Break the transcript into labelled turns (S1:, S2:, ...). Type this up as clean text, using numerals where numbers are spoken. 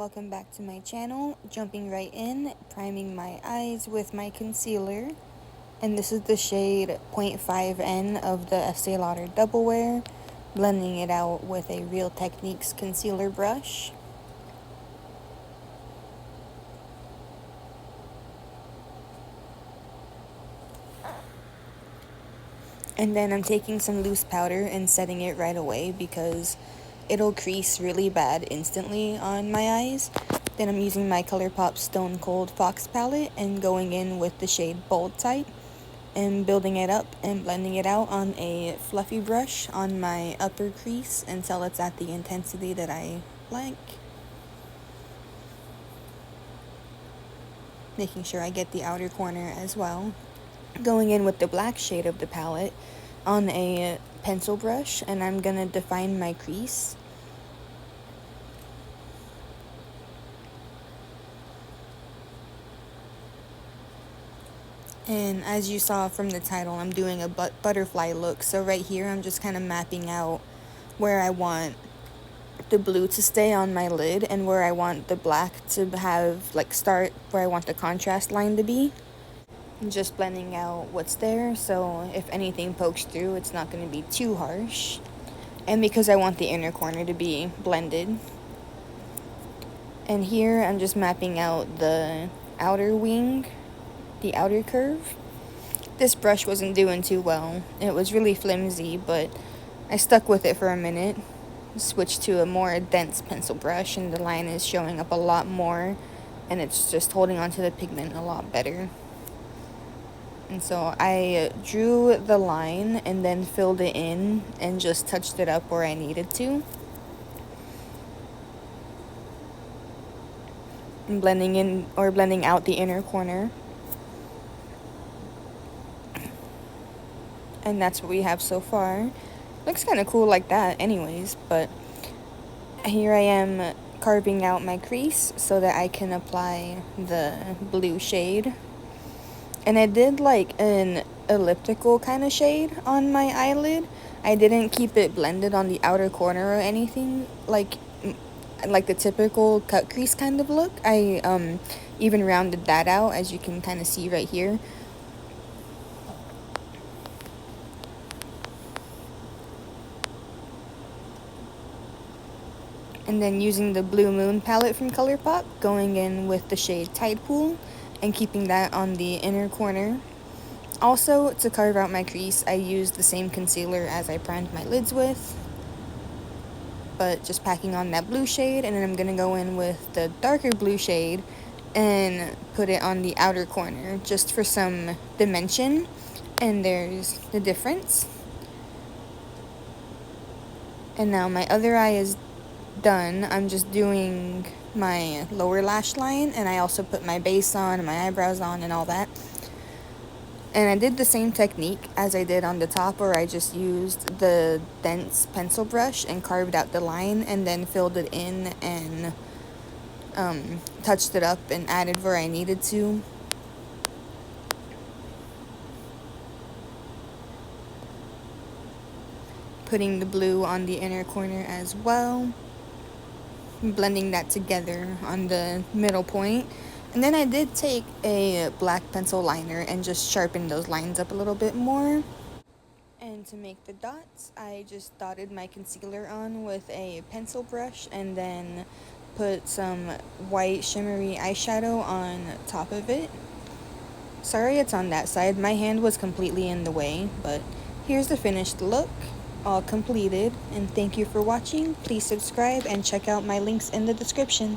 S1: welcome back to my channel. Jumping right in, priming my eyes with my concealer. And this is the shade 0.5N of the Estee Lauder Double Wear. Blending it out with a Real Techniques concealer brush. And then I'm taking some loose powder and setting it right away because it'll crease really bad instantly on my eyes. Then I'm using my ColourPop Stone Cold Fox palette and going in with the shade Bold Type and building it up and blending it out on a fluffy brush on my upper crease until it's at the intensity that I like. Making sure I get the outer corner as well. Going in with the black shade of the palette on a pencil brush, and I'm gonna define my crease. And as you saw from the title, I'm doing a butterfly look. So right here, I'm just kind of mapping out where I want the blue to stay on my lid and where I want the black to have, like, start where I want the contrast line to be. And just blending out what's there, so if anything pokes through, it's not going to be too harsh. And because I want the inner corner to be blended. And here, I'm just mapping out the outer wing, the outer curve. This brush wasn't doing too well. It was really flimsy, but I stuck with it for a minute. Switched to a more dense pencil brush, and the line is showing up a lot more, and it's just holding onto the pigment a lot better. And so I drew the line and then filled it in and just touched it up where I needed to. And blending in or blending out the inner corner. And that's what we have so far. Looks kind of cool like that anyways, but here I am carving out my crease so that I can apply the blue shade. And I did like an elliptical kind of shade on my eyelid. I didn't keep it blended on the outer corner or anything like the typical cut crease kind of look. I even rounded that out, as you can kind of see right here. And then using the Blue Moon palette from ColourPop, going in with the shade Tide Pool and keeping that on the inner corner. Also, to carve out my crease, I used the same concealer as I primed my lids with, but just packing on that blue shade, and then I'm going to go in with the darker blue shade and put it on the outer corner just for some dimension, and there's the difference. And now my other eye is done. I'm just doing my lower lash line, and I also put my base on and my eyebrows on and all that. And I did the same technique as I did on the top, where I just used the dense pencil brush and carved out the line and then filled it in and touched it up and added where I needed to. Putting the blue on the inner corner as well. Blending that together on the middle point. And then I did take a black pencil liner and just sharpen those lines up a little bit more. And to make the dots, I just dotted my concealer on with a pencil brush and then put some white shimmery eyeshadow on top of it. Sorry it's on that side, my hand was completely in the way, but here's the finished look. All completed, and thank you for watching. Please subscribe and check out my links in the description.